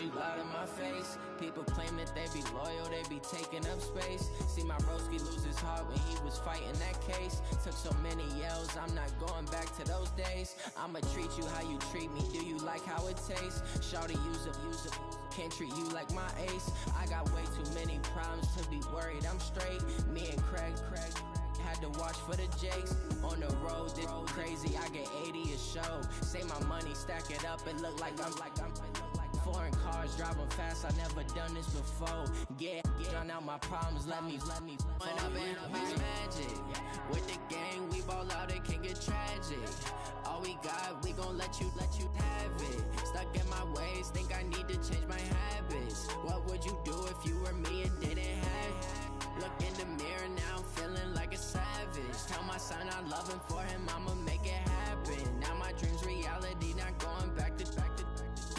you lie to my face. People claim that they be loyal, they be taking up space. See my broski lose his heart when he was fighting that case. Took so many yells, I'm not going back to those days. I'ma treat you how you treat me, do you like how it tastes? Shawty, use it, can't treat you like my ace. I got way too many problems to be worried, I'm straight. Me and Craig had to watch for the Jakes. On the road, this crazy, I get 80 a show. Say my money, stack it up, it look like I'm foreign cars, driving fast, I never done this before. Yeah, drown out my problems, let me When up and up is magic. With the gang, we ball out, it can get tragic. All we got, we gon' let you have it. Stuck in my ways, think I need to change my habits. What would you do if you were me and didn't have it? Look in the mirror now, I'm feeling like a savage. Tell my son I love him, for him I'ma make it happen. Now my dream's reality, not going back to.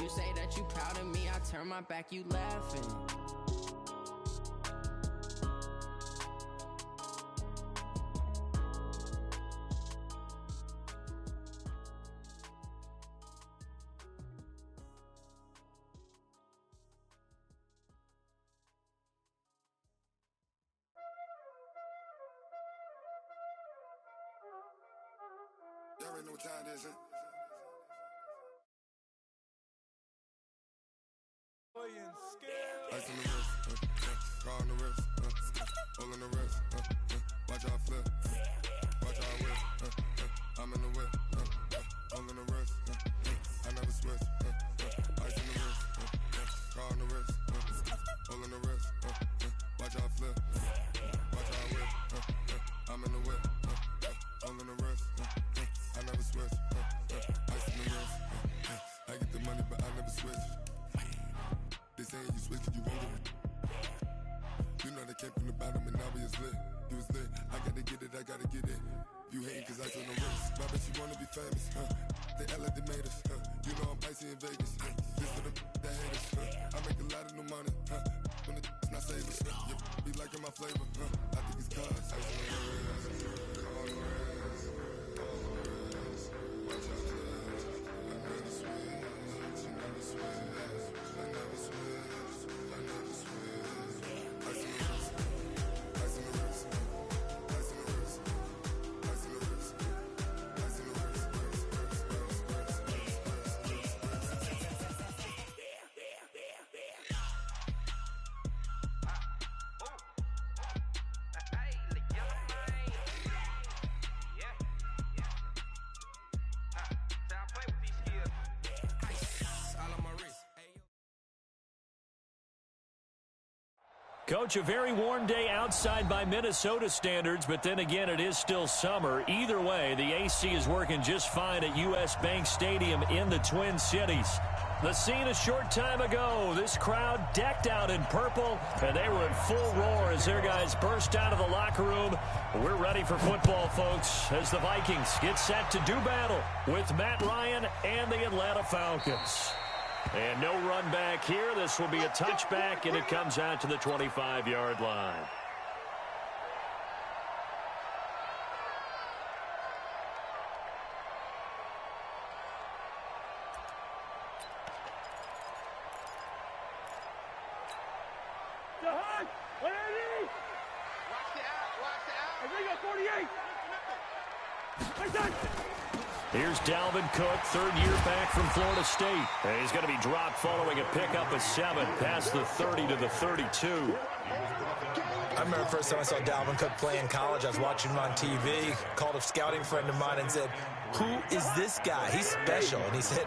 You say that you proud of me, I turn my back, you laughing. Y'all already know what time it is, huh? Ice on the wrist, car on the wrist, hole in the wrist, watch how I flip, watch how I whip, I'm in the whip, hole in the wrist, I never switch, ice on the wrist, car on the wrist, hole in the wrist, watch how I flip, watch how I whip, I'm in the whip, hole in the wrist, I never switch, ice on the wrist, I get the money but I never switch. They saying you switch, you won't get it. You know they came from the bottom and now we is lit. You was lit, I gotta get it, I gotta get it. You hating cause I took no risks. My bitch, you wanna be famous, They act like they made us, You know I'm icy in Vegas, This for the that hate us, I make a lot of new money, When it's not savers, You be liking my flavor, I think it's cause I was on the wrist, all the wrist, watch out for this. I never switch, you never switch. I never switch, I never switch. Ice in the wrist, ice in the wrist, ice in the wrist, ice in the wrist, ice in the wrist, Coach, a very warm day outside by Minnesota standards, but then again, it is still summer. Either way, the AC is working just fine at U.S. Bank Stadium in the Twin Cities. The scene a short time ago, this crowd decked out in purple, and they were in full roar as their guys burst out of the locker room. We're ready for football, folks, as the Vikings get set to do battle with Matt Ryan and the Atlanta Falcons. And no run back here. This will be a touchback, and it comes out to the 25-yard line. Here's Dalvin Cook, third year back from Florida State. And he's going to be dropped following a pickup of 7 past the 30 to the 32. I remember the first time I saw Dalvin Cook play in college. I was watching him on TV, called a scouting friend of mine and said, "Who is this guy? He's special." And he said,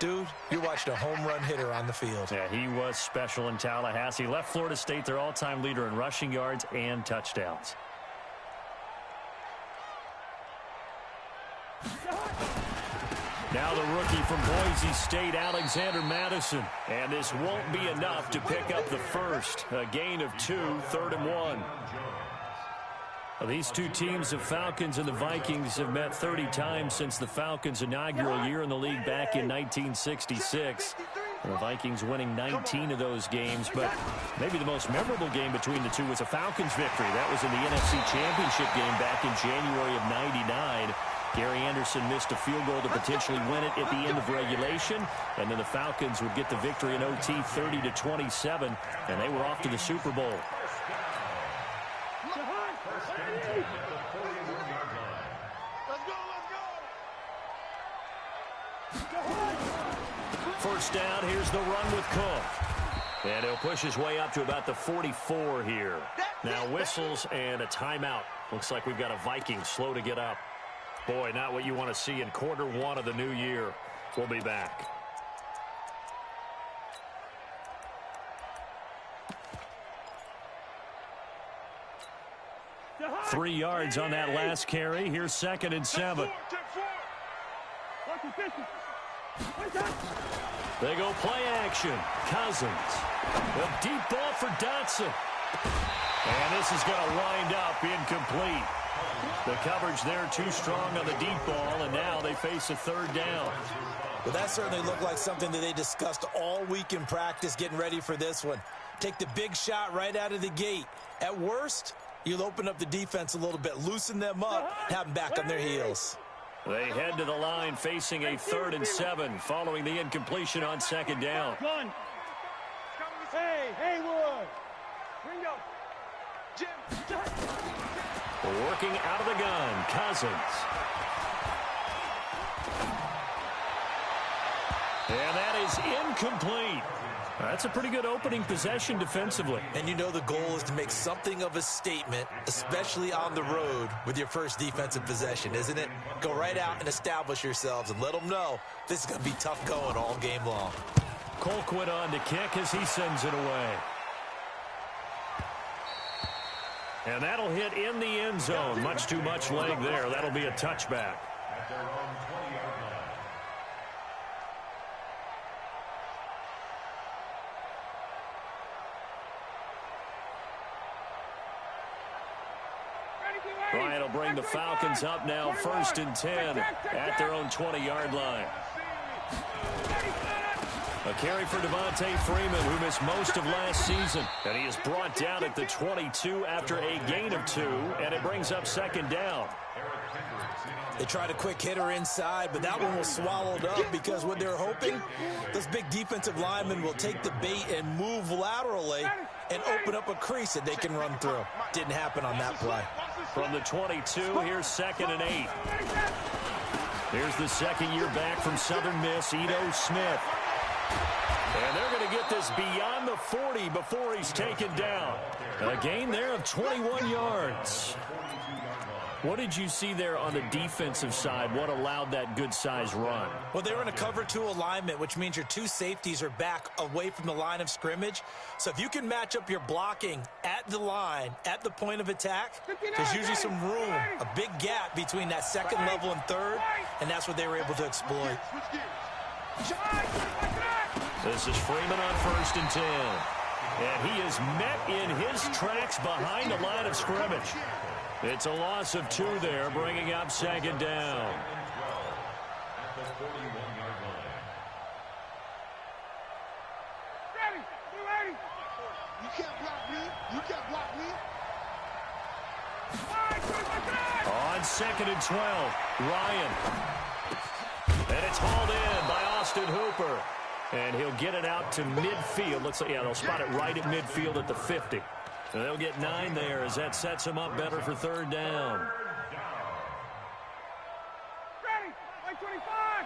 "Dude, you're watching a home run hitter on the field." Yeah, he was special in Tallahassee. Left Florida State their all-time leader in rushing yards and touchdowns. Now the rookie from Boise State, Alexander Madison. And this won't be enough to pick up the first. A gain of 2, 3rd and 1. Well, these two teams, the Falcons and the Vikings, have met 30 times since the Falcons' inaugural year in the league back in 1966. The Vikings winning 19 of those games, but maybe the most memorable game between the two was a Falcons victory. That was in the NFC Championship game back in January of '99. Gary Anderson missed a field goal to potentially win it at the end of regulation, and then the Falcons would get the victory in OT 30-27, and they were off to the Super Bowl. First down, here's the run with Cook. And he'll push his way up to about the 44 here. Now whistles and a timeout. Looks like we've got a Viking slow to get up. Boy, not what you want to see in quarter one of the new year. We'll be back. Three yards on that last carry. Here's 2nd and 7. They go play action. Cousins. A deep ball for Dotson. And this is going to wind up incomplete. The coverage there too strong on the deep ball, and now they face a 3rd down. Well, that certainly looked like something that they discussed all week in practice getting ready for this one. Take the big shot right out of the gate. At worst, you'll open up the defense a little bit, loosen them up, have them back on their heels. They head to the line facing a 3rd and 7 following the incompletion on 2nd down. Hey, Haywood. Ringo. Jim. Working out of the gun, Cousins. And that is incomplete. That's a pretty good opening possession defensively. And you know the goal is to make something of a statement, especially on the road with your first defensive possession, isn't it? Go right out and establish yourselves and let them know this is going to be tough going all game long. Colquitt on to kick as he sends it away. And that'll hit in the end zone. Much too much leg there. That'll be a touchback. Bryant will bring the Falcons up now 1st and 10 at their own 20-yard line. A carry for Devontae Freeman, who missed most of last season. And he is brought down at the 22 after a gain of 2, and it brings up 2nd down. They tried a quick hitter inside, but that one was swallowed up because what they're hoping, those big defensive linemen will take the bait and move laterally and open up a crease that they can run through. Didn't happen on that play. From the 22, here's 2nd and 8. Here's the second year back from Southern Miss, Ito Smith. And they're going to get this beyond the 40 before he's taken down. A gain there of 21 yards. What did you see there on the defensive side? What allowed that good-sized run? Well, they were in a cover 2 alignment, which means your 2 safeties are back away from the line of scrimmage. So if you can match up your blocking at the line, at the point of attack, there's usually some room, a big gap between that 2nd level and 3rd, and that's what they were able to exploit. This is Freeman on 1st and 10. And he is met in his tracks behind the line of scrimmage. It's a loss of 2 there, bringing up 2nd down. Ready. You can't block me. You can't block me. On 2nd and 12, Ryan. And it's hauled in by Austin Hooper. And he'll get it out to midfield. Looks like, yeah, they'll spot it right at midfield at the 50. And they'll get 9 there as that sets them up better for 3rd down. Ready. 25.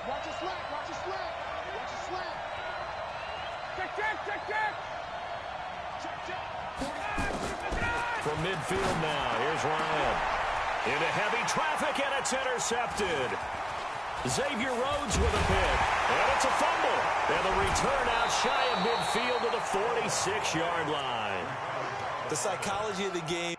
Watch your slack. Watch your slack. Watch your slack. Check. From midfield now, here's Ryan. Into heavy traffic, and it's intercepted. Xavier Rhodes with a pick, and it's a fumble. And the return out shy of midfield to the 46-yard line. The psychology of the game.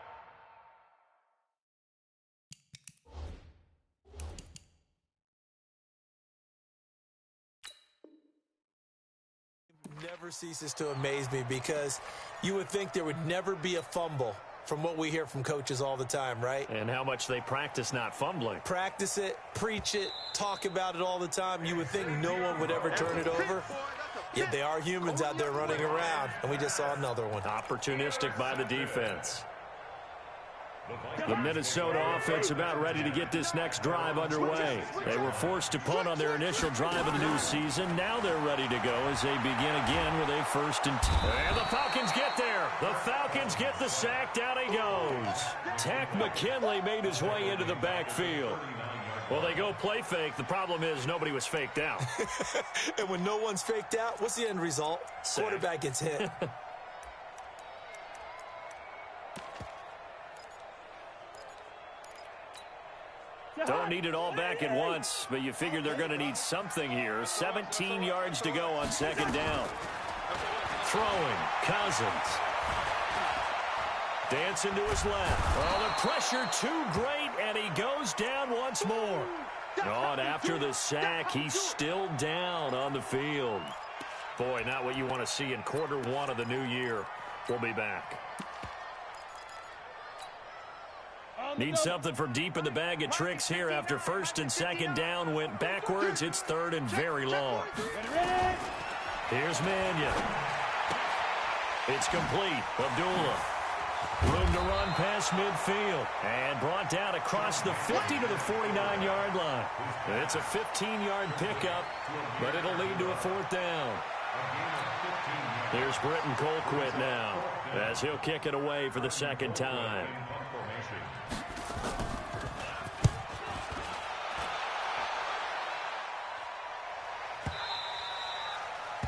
Never ceases to amaze me because you would think there would never be a fumble from what we hear from coaches all the time, right? And how much they practice not fumbling. Practice it, preach it, talk about it all the time. You would think no one would ever turn it over. Yet they are humans out there running around, and we just saw another one. Opportunistic by the defense. The Minnesota offense about ready to get this next drive underway. They were forced to punt on their initial drive of the new season. Now they're ready to go as they begin again with a 1st and 10. And the Falcons get there. The Falcons get the sack. Down he goes. Tack McKinley made his way into the backfield. Well, they go play fake. The problem is nobody was faked out. And when no one's faked out, what's the end result? Sack. Quarterback gets hit. Don't need it all back at once, but you figure they're going to need something here. 17 yards to go on 2nd down. Throwing, Cousins. Dancing to his left. Well, the pressure too great, and he goes down once more. Oh, and after the sack, he's still down on the field. Boy, not what you want to see in quarter 1 of the new year. We'll be back. Need something from deep in the bag of tricks here after 1st and 2nd down went backwards. It's 3rd and very long. Here's Mannion. It's complete. Abdullah. Room to run past midfield. And brought down across the 50 to the 49-yard line. It's a 15-yard pickup, but it'll lead to a 4th down. Here's Britton Colquitt now as he'll kick it away for the 2nd time.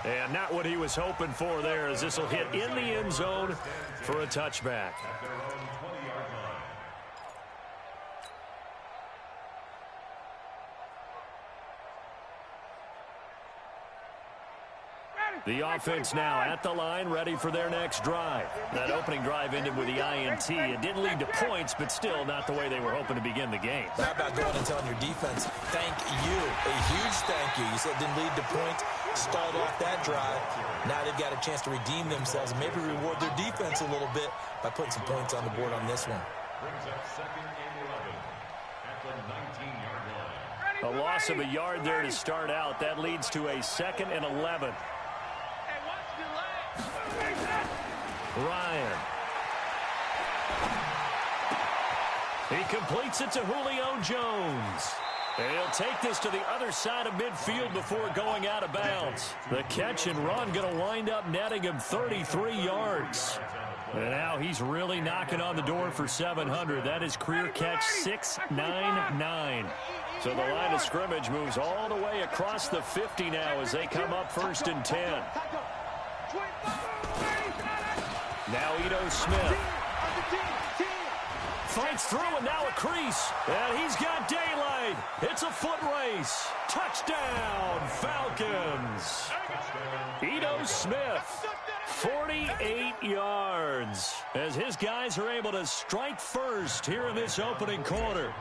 And not what he was hoping for there, as this will hit in the end zone for a touchback. The offense now at the line, ready for their next drive. That opening drive ended with the INT. It didn't lead to points, but still not the way they were hoping to begin the game. How about going and telling your defense, thank you, a huge thank you. You said it didn't lead to points, stalled off that drive. Now they've got a chance to redeem themselves and maybe reward their defense a little bit by putting some points on the board on this one. A loss of a yard there to start out. That leads to a 2nd and 11. Ryan. He completes it to Julio Jones. And he'll take this to the other side of midfield before going out of bounds. The catch and run going to wind up netting him 33 yards. And now he's really knocking on the door for 700. That is career catch 699. So the line of scrimmage moves all the way across the 50 now as they come up 1st and 10. Now Ito Smith. Fights through and now a crease. And he's got daylight. It's a foot race. Touchdown, Falcons. Ito Smith, 48 yards. As his guys are able to strike first here in this opening quarter.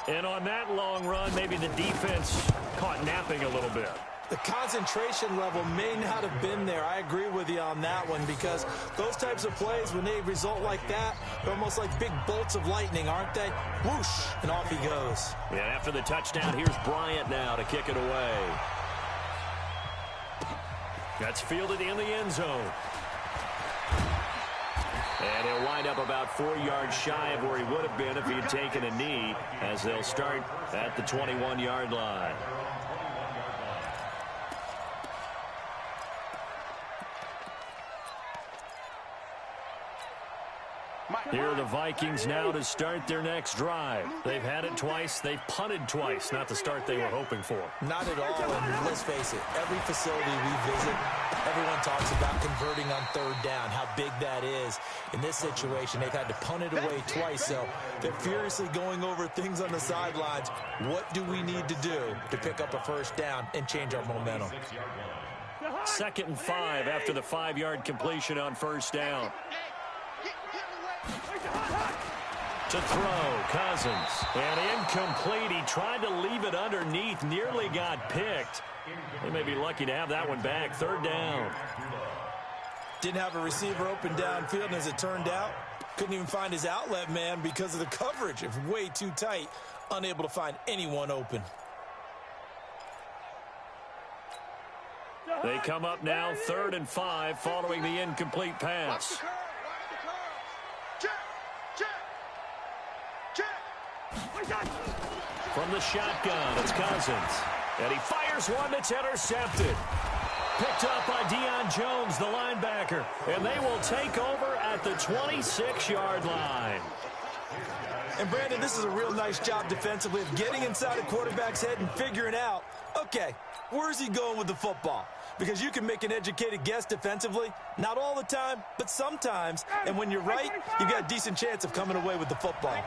And on that long run, maybe the defense caught napping a little bit. The concentration level may not have been there. I agree with you on that one because those types of plays, when they result like that, they're almost like big bolts of lightning, aren't they? Whoosh, and off he goes. And after the touchdown, here's Bryant now to kick it away. That's fielded in the end zone. And he'll wind up about 4 yards shy of where he would have been if he had taken a knee, as they'll start at the 21-yard line. Here are the Vikings now to start their next drive. They've had it twice. They've punted twice. Not the start they were hoping for. Not at all. And let's face it, every facility we visit, everyone talks about converting on 3rd down, how big that is. In this situation, they've had to punt it away twice, so they're furiously going over things on the sidelines. What do we need to do to pick up a 1st down and change our momentum? 2nd and 5 after the 5-yard completion on 1st down. To throw, Cousins. And incomplete. He tried to leave it underneath. Nearly got picked. They may be lucky to have that one back. 3rd down. Didn't have a receiver open downfield, and as it turned out, couldn't even find his outlet man because of the coverage. It was way too tight. Unable to find anyone open. They come up now 3rd and 5 following the incomplete pass. From the shotgun, it's Cousins. And he fires one that's intercepted. Picked up by Deion Jones, the linebacker. And they will take over at the 26-yard line. And, Brandon, this is a real nice job defensively of getting inside a quarterback's head and figuring out, okay, where's he going with the football? Because you can make an educated guess defensively. Not all the time, but sometimes. And when you're right, you've got a decent chance of coming away with the football.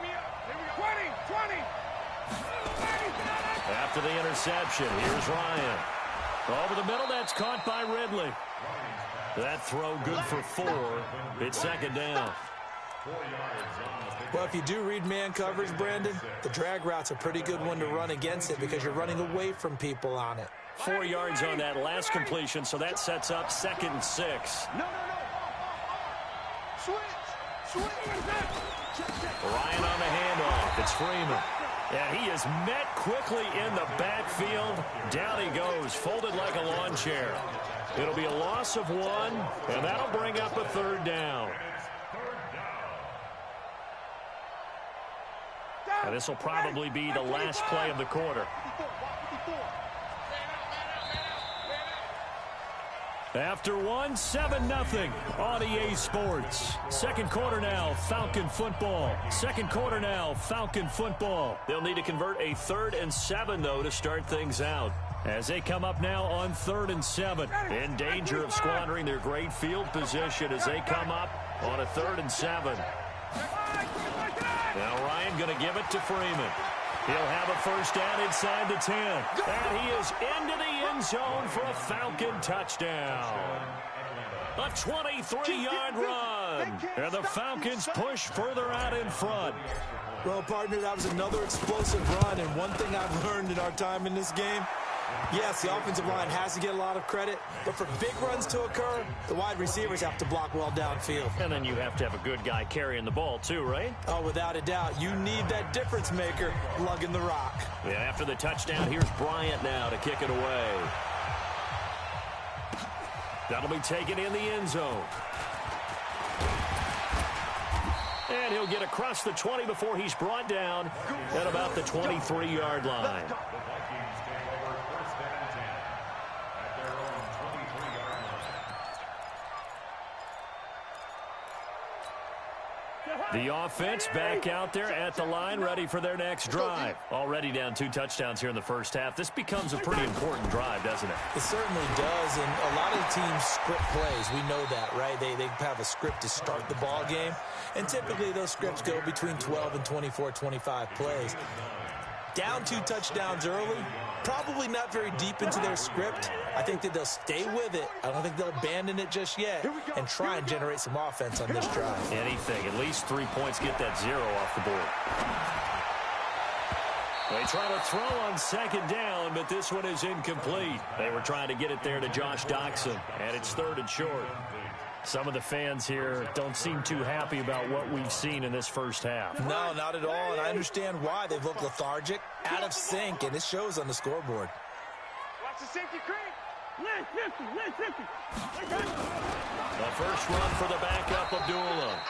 20. After the interception, here's Ryan. Over the middle, that's caught by Ridley. That throw good for 4. It's second down. Well, if you do read man coverage, Brandon, the drag route's a pretty good one to run against it because you're running away from people on it. 4 yards on that last completion, so that sets up 2nd and 6. No. Switch. Ryan on the handoff. It's Freeman. And he is met quickly in the backfield. Down he goes, folded like a lawn chair. It'll be a loss of 1, and that'll bring up a 3rd down. And this will probably be the last play of the quarter. After 1, 7-0 on EA Sports. Second quarter now, Falcon football. They'll need to convert a 3rd and 7, though, to start things out. As they come up now on 3rd and 7. In danger of squandering their great field position as they come up on a 3rd and 7. Now Ryan going to give it to Freeman. He'll have a first down inside the 10. And he is into the end zone for a Falcon touchdown. A 23-yard run. And the Falcons push further out in front. Well, partner, that was another explosive run. And one thing I've learned in our time in this game, yes, the offensive line has to get a lot of credit, but for big runs to occur, the wide receivers have to block well downfield. And then you have to have a good guy carrying the ball too, right? Oh, without a doubt. You need that difference maker lugging the rock. Yeah, after the touchdown, here's Bryant now to kick it away. That'll be taken in the end zone. And he'll get across the 20 before he's brought down at about the 23-yard line. The offense back out there at the line, ready for their next drive. Already down 2 touchdowns here in the first half. This becomes a pretty important drive, doesn't it? It certainly does, and a lot of the teams script plays. We know that, right? They have a script to start the ball game, and typically those scripts go between 12 and 24, 25 plays. Down 2 touchdowns early, probably not very deep into their script. I think that they'll stay with it. I don't think they'll abandon it just yet and try and generate some offense on this drive. Anything. At least 3 points, get that 0 off the board. They try to throw on second down, but this one is incomplete. They were trying to get it there to Josh Doxson, and it's 3rd and short. Some of the fans here don't seem too happy about what we've seen in this first half. No, not at all, and I understand why. They've looked lethargic, out of sync, and it shows on the scoreboard. Watch the safety creep. The first run for the backup, Abdullah.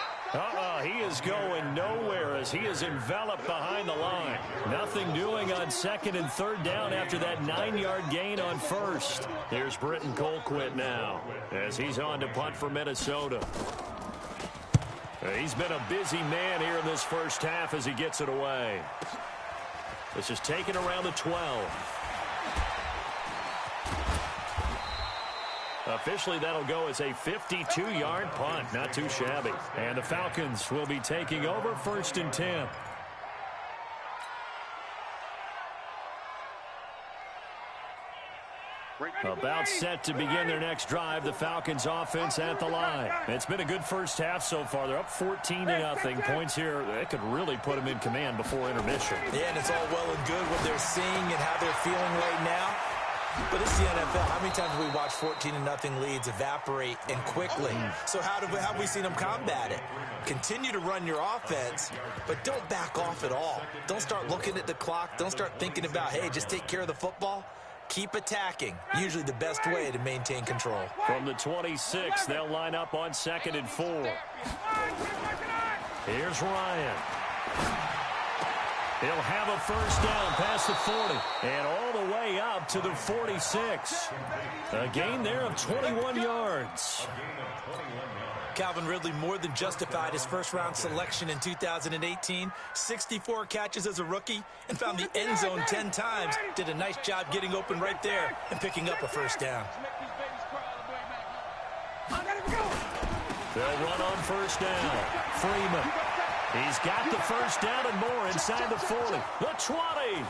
He is going nowhere as he is enveloped behind the line. Nothing doing on 2nd and 3rd down after that 9-yard gain on 1st. Here's Britton Colquitt now as he's on to punt for Minnesota. He's been a busy man here in this first half as he gets it away. This is taken around the 12. Officially, that'll go as a 52-yard punt. Not too shabby. And the Falcons will be taking over 1st and 10. About set to begin their next drive, the Falcons offense at the line. It's been a good first half so far. They're up 14-0. Points here, that could really put them in command before intermission. Yeah, and it's all well and good what they're seeing and how they're feeling right now. But it's the NFL. How many times have we watched 14-0 leads evaporate and quickly? So how have we seen them combat it? Continue to run your offense, but don't back off at all. Don't start looking at the clock. Don't start thinking about, hey, just take care of the football. Keep attacking. Usually the best way to maintain control. From the 26, they'll line up on 2nd and 4. Here's Ryan. He'll have a first down past the 40 and all the way up to the 46. A gain there of 21 yards. Calvin Ridley more than justified his first-round selection in 2018. 64 catches as a rookie and found the end zone 10 times. Did a nice job getting open right there and picking up a first down. They'll run on first down. Freeman. He's got the first down and more inside the 40. The 20.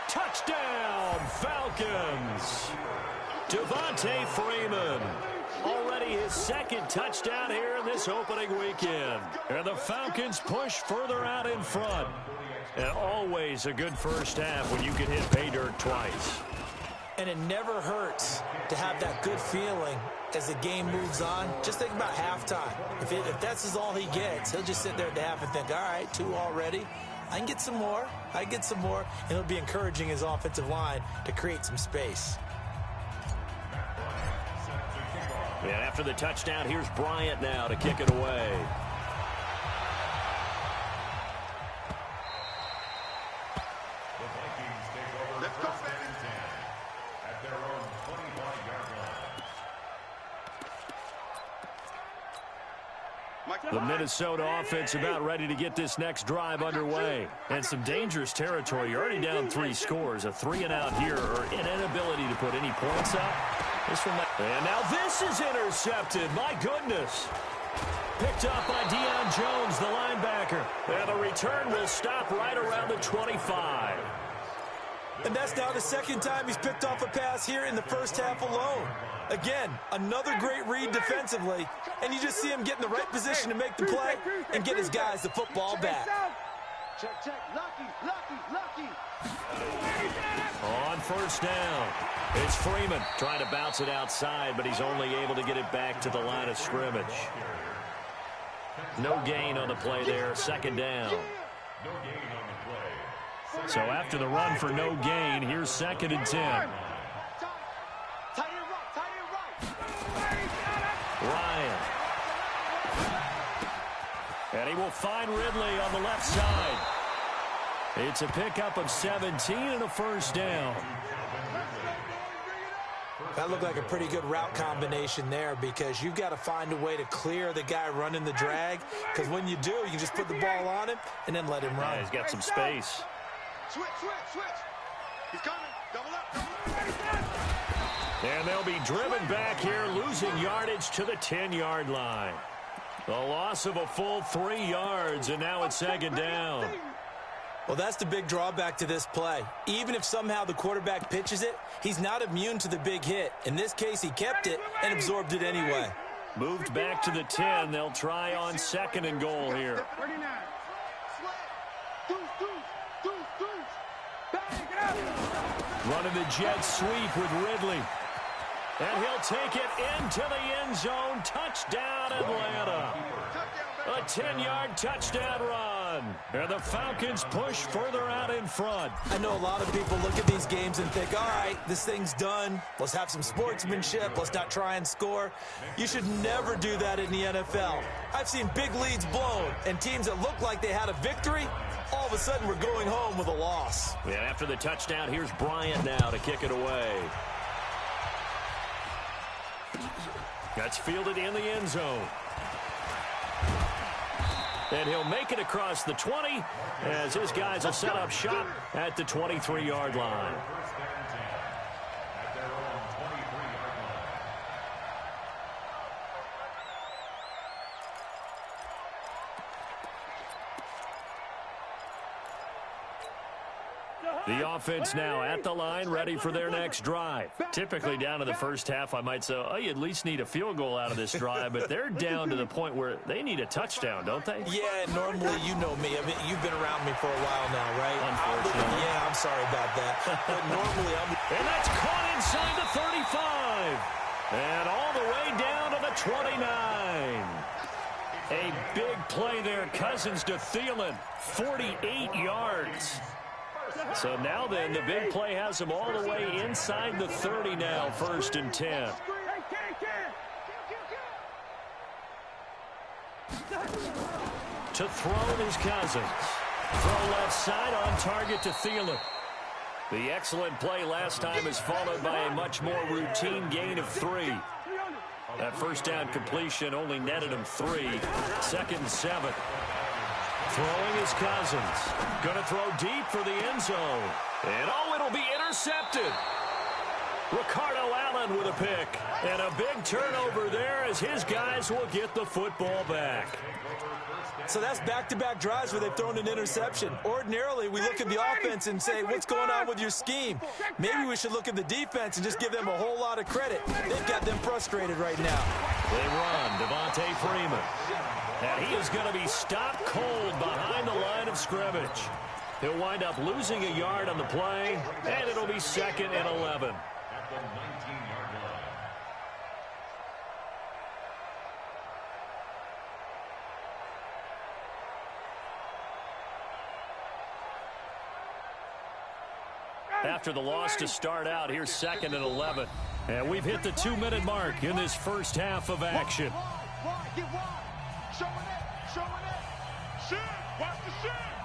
Touchdown, Falcons. Devontae Freeman. Already his second touchdown here in this opening weekend. And the Falcons push further out in front. And always a good first half when you can hit pay dirt twice. And it never hurts to have that good feeling as the game moves on. Just think about halftime. If that's all he gets, he'll just sit there at the half and think, all right, 2 already. I can get some more. I can get some more. And it'll be encouraging his offensive line to create some space. And after the touchdown, here's Bryant now to kick it away. The Minnesota offense about ready to get this next drive underway. And some dangerous territory. You're already down 3 scores. A 3-and-out here or an inability to put any points up. And now this is intercepted. My goodness. Picked up by Deion Jones, the linebacker. And the return will stop right around the 25. And that's now the second time he's picked off a pass here in the first half alone. Again, another great read defensively, and you just see him get in the right position to make the play and get his guys the football back. Check. Lucky. On first down, it's Freeman trying to bounce it outside, but he's only able to get it back to the line of scrimmage. No gain on the play there, second down. So after the run for no gain, here's 2nd and 10. Ryan. And he will find Ridley on the left side. It's a pickup of 17 and a first down. That looked like a pretty good route combination there because you've got to find a way to clear the guy running the drag, because when you do, you just put the ball on him and then let him run. Yeah, he's got some space. Switch. He's coming. Double up. And they'll be driven back here, losing yardage to the 10-yard line. The loss of a full 3 yards, and now it's 2nd down. Well, that's the big drawback to this play. Even if somehow the quarterback pitches it, he's not immune to the big hit. In this case, he kept it and absorbed it anyway. Moved back to the 10. They'll try on 2nd and goal here. Running the jet sweep with Ridley. And he'll take it into the end zone. Touchdown, Atlanta. A 10-yard touchdown run. And the Falcons push further out in front. I know a lot of people look at these games and think, all right, this thing's done. Let's have some sportsmanship. Let's not try and score. You should never do that in the NFL. I've seen big leads blown and teams that look like they had a victory, all of a sudden we're going home with a loss. And after the touchdown, here's Bryant now to kick it away. That's fielded in the end zone. And he'll make it across the 20 as his guys will set up shop at the 23-yard line. The offense now at the line, ready for their next drive. Typically down to the first half, I might say, oh, you at least need a field goal out of this drive, but they're down to the point where they need a touchdown, don't they? Yeah, normally, you know me. I mean, you've been around me for a while now, right? Unfortunately. Yeah, I'm sorry about that. But normally, And that's caught inside the 35. And all the way down to the 29. A big play there. Cousins to Thielen. 48 yards. So now then, the big play has him all the way inside the 30 now, 1st and 10. To throw is Cousins. Throw left side on target to Thielen. The excellent play last time is followed by a much more routine gain of 3. That first down completion only netted him 3. 2nd and 7. Throwing is Cousins. Going to throw deep for the end zone. And it'll be intercepted. Ricardo Allen with a pick. And a big turnover there as his guys will get the football back. So that's back-to-back drives where they've thrown an interception. Ordinarily, we look at the offense and say, what's going on with your scheme? Maybe we should look at the defense and just give them a whole lot of credit. They've got them frustrated right now. They run, Devontae Freeman. And he is going to be stopped cold behind the line of scrimmage. He'll wind up losing a yard on the play, and it'll be 2nd and 11. After the loss to start out, here's 2nd and 11. And we've hit the 2-minute mark in this first half of action. Wide, get wide. Showing it. Shoot. Watch the shoot.